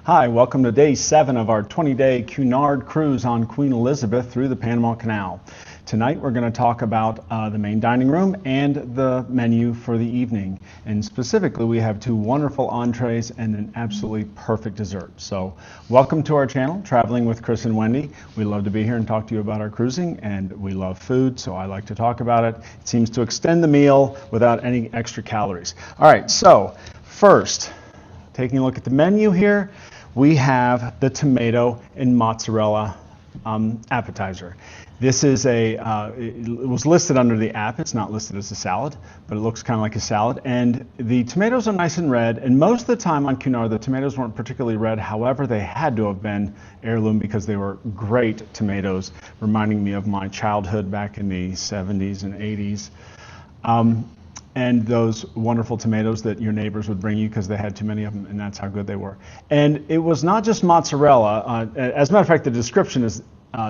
Hi, welcome to day 7 of our 20-day Cunard cruise on Queen Elizabeth through the Panama Canal. Tonight we're going to talk about the main dining room and the menu for the evening. And specifically, we have 2 wonderful entrees and an absolutely perfect dessert. So welcome to our channel, Traveling with Chris and Wendy. We love to be here and talk to you about our cruising, and we love food, so I like to talk about it. It seems to extend the meal without any extra calories. All right, so first, taking a look at the menu here, we have the tomato and mozzarella appetizer. This is it was listed under the app. It's not listed as a salad, but it looks kind of like a salad. And the tomatoes are nice and red. And most of the time on Cunard, the tomatoes weren't particularly red. However, they had to have been heirloom because they were great tomatoes, reminding me of my childhood back in the 70s and 80s. And those wonderful tomatoes that your neighbors would bring you because they had too many of them, and that's how good they were. And it was not just mozzarella. As a matter of fact, the description is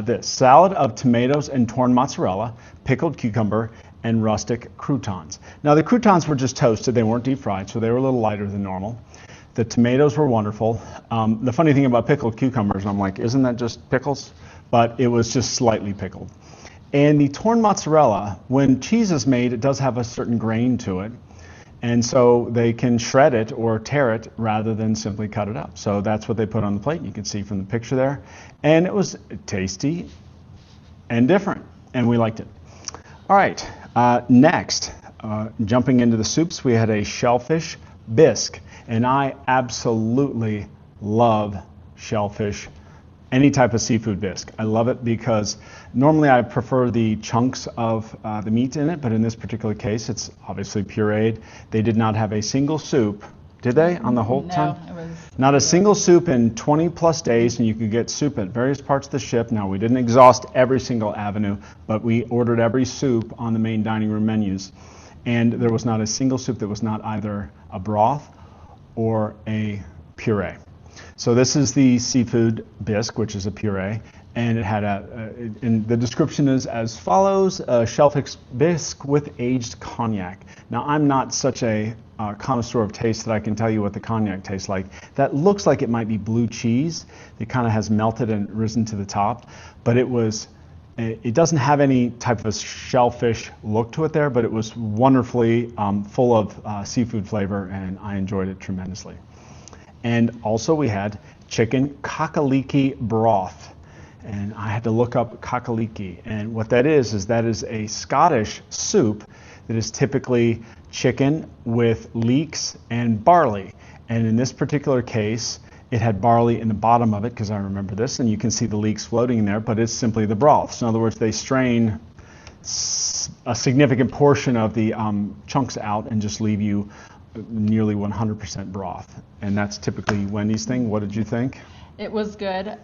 this: salad of tomatoes and torn mozzarella, pickled cucumber, and rustic croutons. Now, the croutons were just toasted. They weren't deep fried, so they were a little lighter than normal. The tomatoes were wonderful. The funny thing about pickled cucumbers, I'm like, isn't that just pickles? But it was just slightly pickled. And the torn mozzarella, when cheese is made, it does have a certain grain to it. And so they can shred it or tear it rather than simply cut it up. So that's what they put on the plate. You can see from the picture there. And it was tasty and different, and we liked it. All right, next, jumping into the soups, we had a shellfish bisque. And I absolutely love shellfish, any type of seafood bisque. I love it because normally I prefer the chunks of the meat in it, but in this particular case, it's obviously pureed. They did not have a single soup, did they, on the whole time? No, it was not a single soup in 20 plus days, and you could get soup at various parts of the ship. Now, we didn't exhaust every single avenue, but we ordered every soup on the main dining room menus. And there was not a single soup that was not either a broth or a puree. So this is the seafood bisque, which is a puree, and it had and the description is as follows: a shellfish bisque with aged cognac. Now, I'm not such a connoisseur of taste that I can tell you what the cognac tastes like. That looks like it might be blue cheese. It kind of has melted and risen to the top, but it doesn't have any type of a shellfish look to it there, but it was wonderfully full of seafood flavor, and I enjoyed it tremendously. And also we had chicken kakaliki broth. And I had to look up kakaliki. And what that is a Scottish soup that is typically chicken with leeks and barley. And in this particular case, it had barley in the bottom of it, because I remember this, and you can see the leeks floating in there, but it's simply the broth. So in other words, they strain a significant portion of the chunks out and just leave you nearly 100% broth, and that's typically Wendy's thing. What did you think? It was good.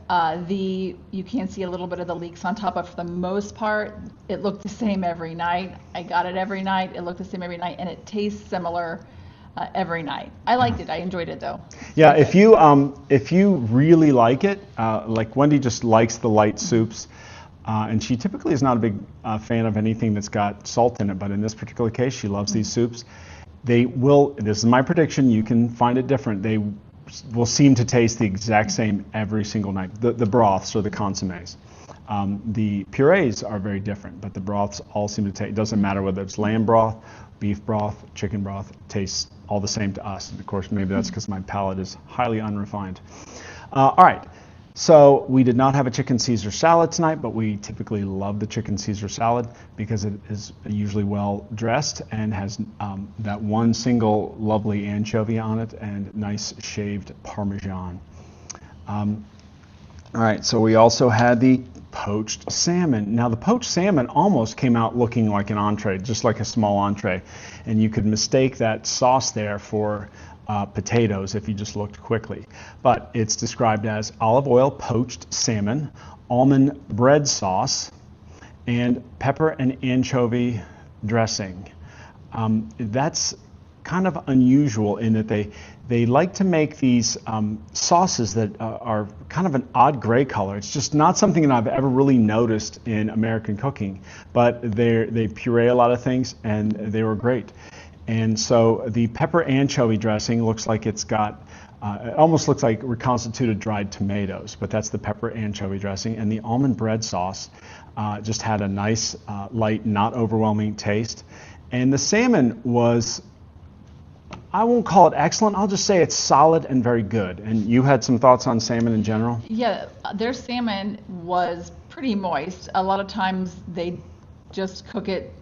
You can see a little bit of the leeks on top, but for the most part, it looked the same every night. I got it every night. It looked the same every night, and it tastes similar every night. I liked it. I enjoyed it though. Yeah, if you really like it, like Wendy just likes the light soups. And she typically is not a big fan of anything that's got salt in it, but in this particular case, she loves these soups. They will, this is my prediction, you can find it different, they will seem to taste the exact same every single night, the broths or the consommes. The purees are very different, but the broths all seem to taste, it doesn't matter whether it's lamb broth, beef broth, chicken broth, it tastes all the same to us. And of course, maybe that's because my palate is highly unrefined. All right. So we did not have a chicken Caesar salad tonight, but we typically love the chicken Caesar salad because it is usually well dressed and has that one single lovely anchovy on it and nice shaved Parmesan. All right, so we also had the poached salmon. Now the poached salmon almost came out looking like an entree, just like a small entree, and you could mistake that sauce there for potatoes if you just looked quickly. But it's described as olive oil poached salmon, almond bread sauce, and pepper and anchovy dressing. That's kind of unusual in that they like to make these sauces that are kind of an odd gray color. It's just not something that I've ever really noticed in American cooking, but they puree a lot of things, and they were great. And so the pepper anchovy dressing looks like it's got It almost looks like reconstituted dried tomatoes, but that's the pepper anchovy dressing. And the almond bread sauce just had a nice, light, not overwhelming taste. And the salmon was, I won't call it excellent, I'll just say it's solid and very good. And you had some thoughts on salmon in general? Yeah, their salmon was pretty moist. A lot of times they just cook it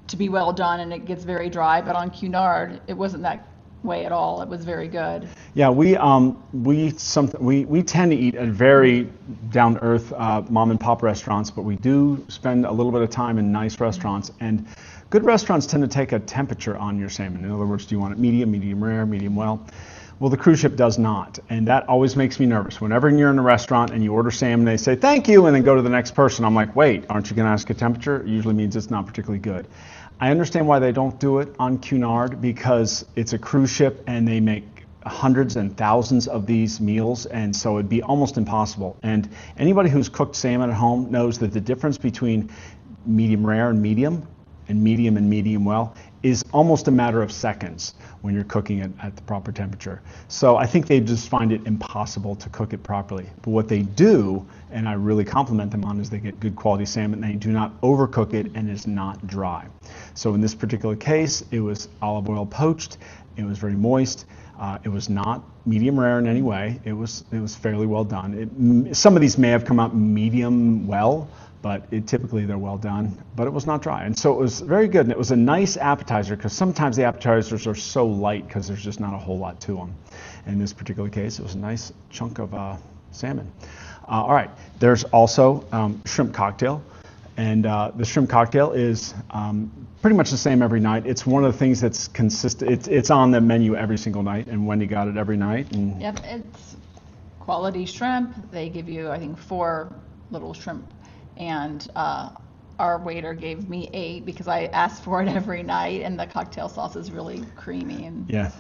to be well done and it gets very dry, but on Cunard it wasn't that way at all. It was very good. Yeah, we tend to eat at very down to earth mom and pop restaurants, but we do spend a little bit of time in nice restaurants, and good restaurants tend to take a temperature on your salmon. In other words, do you want it medium, medium rare, medium well? Well, the cruise ship does not, and that always makes me nervous. Whenever you're in a restaurant and you order salmon, they say thank you and then go to the next person. I'm like, wait, aren't you going to ask a temperature? It usually means it's not particularly good. I understand why they don't do it on Cunard, because it's a cruise ship and they make hundreds and thousands of these meals, and so it'd be almost impossible. And anybody who's cooked salmon at home knows that the difference between medium rare and medium well is almost a matter of seconds when you're cooking it at the proper temperature. So I think they just find it impossible to cook it properly. But what they do, and I really compliment them on, is they get good quality salmon. They do not overcook it and it's not dry. So in this particular case, it was olive oil poached. It was very moist. It was not medium rare in any way. It was fairly well done. Some of these may have come out medium well, but typically they're well done, but it was not dry. And so it was very good, and it was a nice appetizer, because sometimes the appetizers are so light because there's just not a whole lot to them. In this particular case, it was a nice chunk of salmon. All right, there's also shrimp cocktail, and the shrimp cocktail is pretty much the same every night. It's one of the things that's consistent. It's on the menu every single night, and Wendy got it every night. And Yep, it's quality shrimp. They give you, I think, 4 little shrimp. And our waiter gave me 8 because I asked for it every night, and the cocktail sauce is really creamy. And yeah,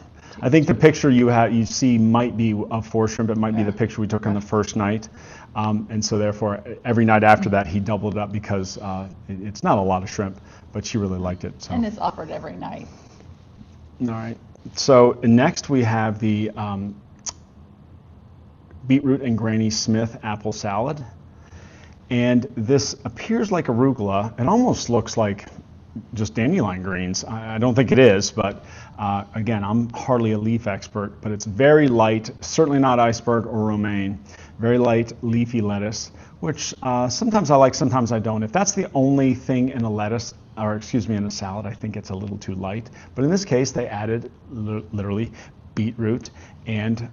I think the picture you see might be of 4 shrimp. It might be the picture we took on the first night, and so therefore every night after that he doubled it up, because it's not a lot of shrimp, but she really liked it. So. And it's offered every night. All right. So next we have the beetroot and Granny Smith apple salad. And this appears like arugula. It almost looks like just dandelion greens. I don't think it is, but again, I'm hardly a leaf expert, but it's very light, certainly not iceberg or romaine, very light leafy lettuce, which sometimes I like, sometimes I don't. If that's the only thing in a lettuce, or excuse me, in a salad, I think it's a little too light. But in this case, they added literally beetroot and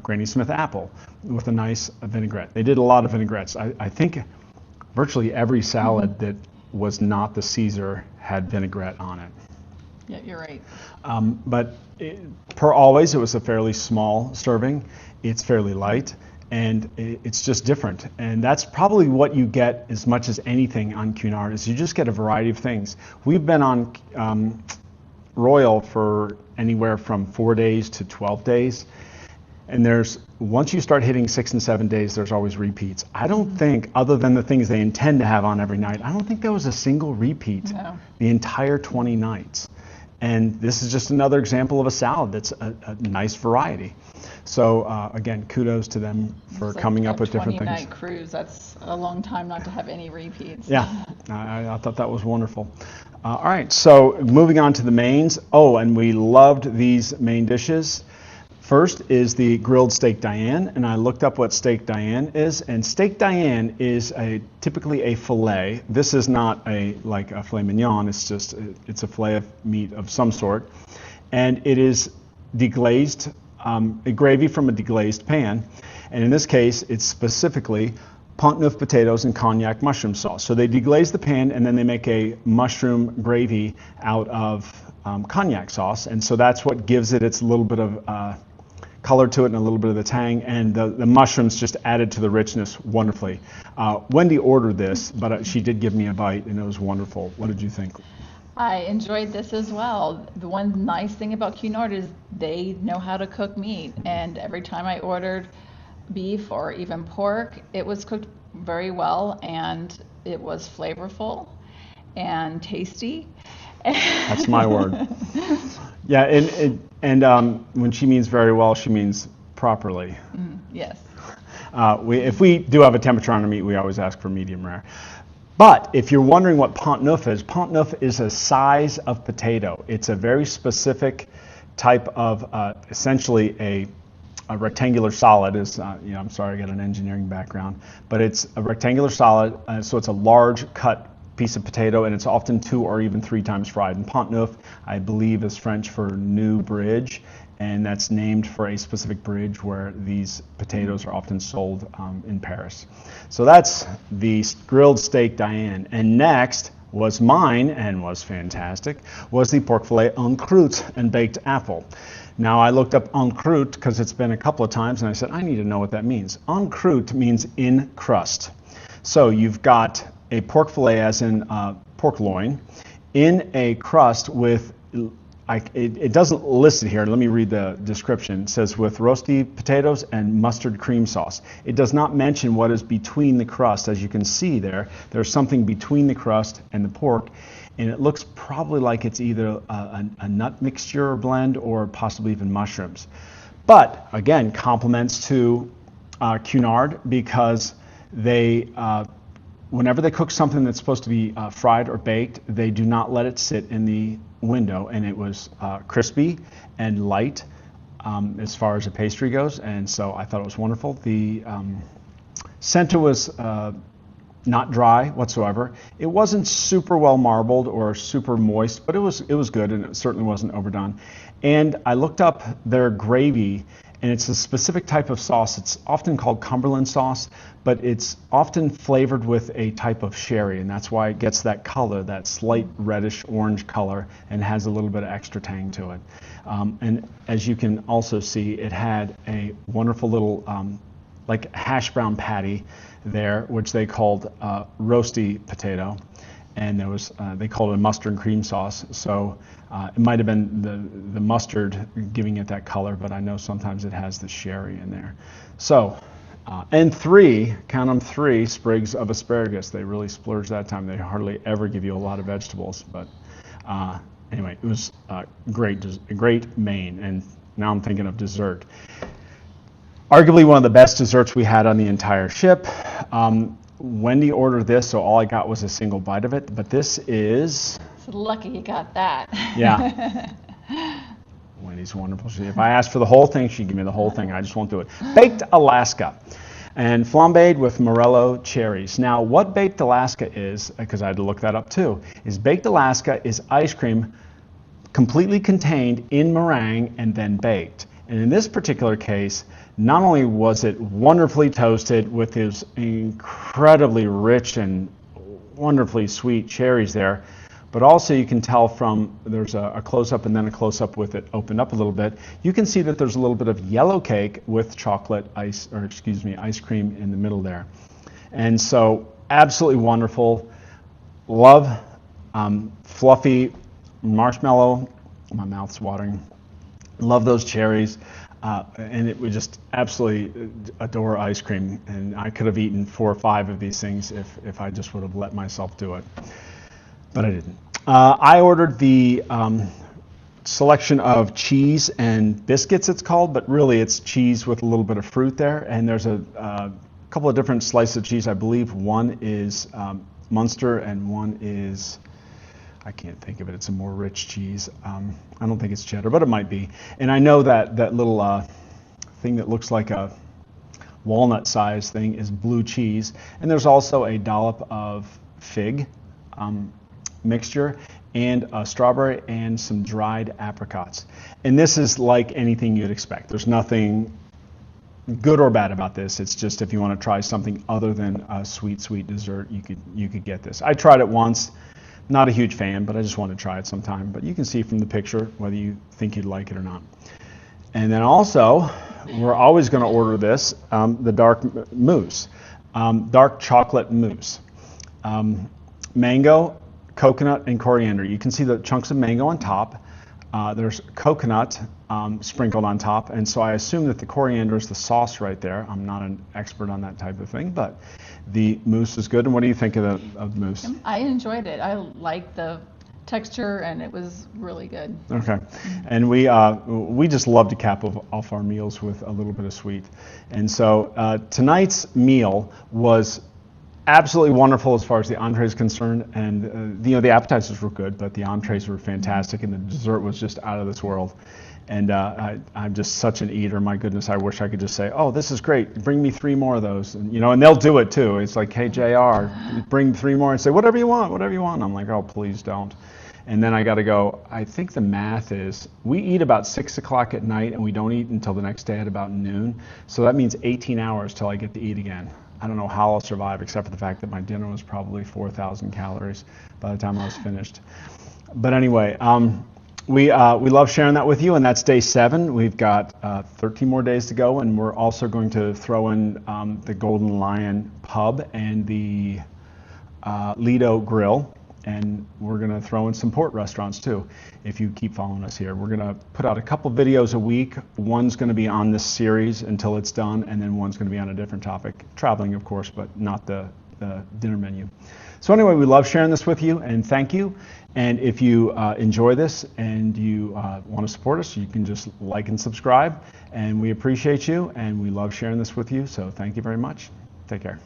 Granny Smith apple with a nice vinaigrette. They did a lot of vinaigrettes. I think virtually every salad that was not the Caesar had vinaigrette on it. Yeah, you're right. But per always, it was a fairly small serving. It's fairly light, and it's just different. And that's probably what you get as much as anything on Cunard, is you just get a variety of things. We've been on Royal for anywhere from 4 days to 12 days. And once you start hitting 6 and 7 days, there's always repeats. I don't think, other than the things they intend to have on every night, I don't think there was a single repeat the entire 20 nights. And this is just another example of a salad that's a nice variety. So again, kudos to them for coming up with different things. 20-night cruise, that's a long time not to have any repeats. Yeah, I thought that was wonderful. All right, so moving on to the mains. Oh, and we loved these main dishes. First is the grilled steak Diane, and I looked up what steak Diane is, and steak Diane is typically a fillet. This is not like a filet mignon, it's a fillet of meat of some sort, and it is deglazed, a gravy from a deglazed pan, and in this case it's specifically Pont Neuf potatoes and cognac mushroom sauce. So they deglaze the pan and then they make a mushroom gravy out of cognac sauce, and so that's what gives it its little bit of color to it and a little bit of the tang, and the mushrooms just added to the richness wonderfully. Wendy ordered this, but she did give me a bite, and it was wonderful. What did you think? I enjoyed this as well. The one nice thing about Cunard is they know how to cook meat, and every time I ordered beef or even pork, it was cooked very well, and it was flavorful and tasty. That's my word. Yeah, and when she means very well, she means properly. Yes. If we do have a temperature on our meat, we always ask for medium rare. But if you're wondering what Pont Neuf is a size of potato. It's a very specific type of, essentially a rectangular solid. I'm sorry, I got an engineering background, but it's a rectangular solid, so it's a large cut piece of potato, and it's often 2 or even 3 times fried. And Pont Neuf, I believe, is French for new bridge, and that's named for a specific bridge where these potatoes are often sold in Paris. So that's the grilled steak Diane. And next was mine, and was fantastic, was the pork fillet en croûte and baked apple. Now I looked up en croûte because it's been a couple of times, and I said, I need to know what that means. En croûte means in crust. So you've got a pork fillet, as in pork loin, in a crust with, it doesn't list it here. Let me read the description. It says with roasty potatoes and mustard cream sauce. It does not mention what is between the crust. As you can see there's something between the crust and the pork, and it looks probably like it's either a nut mixture or blend, or possibly even mushrooms. But again, compliments to Cunard, because they whenever they cook something that's supposed to be fried or baked, they do not let it sit in the window, and it was crispy and light as far as the pastry goes, and so I thought it was wonderful. The center was not dry whatsoever. It wasn't super well marbled or super moist, but it was good, and it certainly wasn't overdone. And I looked up their gravy, and it's a specific type of sauce. It's often called Cumberland sauce, but it's often flavored with a type of sherry, and that's why it gets that color, that slight reddish orange color, and has a little bit of extra tang to it. And as you can also see, it had a wonderful little like hash brown patty there, which they called roasty potato, and there was they called it a mustard and cream sauce. So it might have been the mustard giving it that color, but I know sometimes it has the sherry in there. So and 3, count them, 3 sprigs of asparagus. They really splurged that time. They hardly ever give you a lot of vegetables, but anyway, it was a great main. And now I'm thinking of dessert. Arguably one of the best desserts we had on the entire ship. Wendy ordered this, so all I got was a single bite of it, but this is... It's lucky you got that. Yeah. Wendy's wonderful. If I asked for the whole thing, she'd give me the whole thing. I just won't do it. Baked Alaska and flambéed with Morello cherries. Now, what Baked Alaska is, because I had to look that up too, is Baked Alaska is ice cream completely contained in meringue and then baked. And in this particular case, not only was it wonderfully toasted with those incredibly rich and wonderfully sweet cherries there, but also you can tell from, there's a close-up and then a close-up with it opened up a little bit. You can see that there's a little bit of yellow cake with ice cream in the middle there. And so absolutely wonderful. Love fluffy marshmallow. My mouth's watering. Love those cherries. And it was just absolutely adore ice cream. And I could have eaten 4 or 5 of these things if I just would have let myself do it. But I didn't. I ordered the selection of cheese and biscuits, it's called, but really it's cheese with a little bit of fruit there. And there's a couple of different slices of cheese. I believe one is Munster and one is, I can't think of it. It's a more rich cheese. I don't think it's cheddar, but it might be. And I know that little thing that looks like a walnut size thing is blue cheese. And there's also a dollop of fig mixture and a strawberry and some dried apricots. And this is like anything you'd expect. There's nothing good or bad about this. It's just if you want to try something other than a sweet dessert, you could get this. I tried it once. Not a huge fan, but I just wanted to try it sometime. But you can see from the picture whether you think you'd like it or not. And then also, we're always going to order this, the dark mousse, dark chocolate mousse. Mango, coconut, and coriander. You can see the chunks of mango on top. There's coconut sprinkled on top, and so I assume that the coriander is the sauce right there. I'm not an expert on that type of thing, but the mousse is good. And what do you think of the mousse? I enjoyed it. I like the texture, and it was really good. Okay, and we just love to cap off our meals with a little bit of sweet, and so tonight's meal was absolutely wonderful as far as the entree is concerned, and the appetizers were good, but the entrees were fantastic, and the dessert was just out of this world. And I'm just such an eater. My goodness, I wish I could just say, "Oh, this is great. Bring me 3 more of those." And, and they'll do it too. It's like, "Hey, JR, bring 3 more," and say, "Whatever you want, whatever you want." I'm like, "Oh, please don't." And then I got to go. I think the math is we eat about 6 o'clock at night, and we don't eat until the next day at about noon. So that means 18 hours till I get to eat again. I don't know how I'll survive, except for the fact that my dinner was probably 4,000 calories by the time I was finished. But anyway, we love sharing that with you, and that's day 7. We've got 13 more days to go, and we're also going to throw in the Golden Lion Pub and the Lido Grill, and we're going to throw in some port restaurants too, if you keep following us here. We're going to put out a couple videos a week. One's going to be on this series until it's done, and then one's going to be on a different topic, traveling of course, but not the dinner menu. So anyway, we love sharing this with you, and thank you. And if you enjoy this and you want to support us, you can just like and subscribe, and we appreciate you, and we love sharing this with you. So thank you very much. Take care.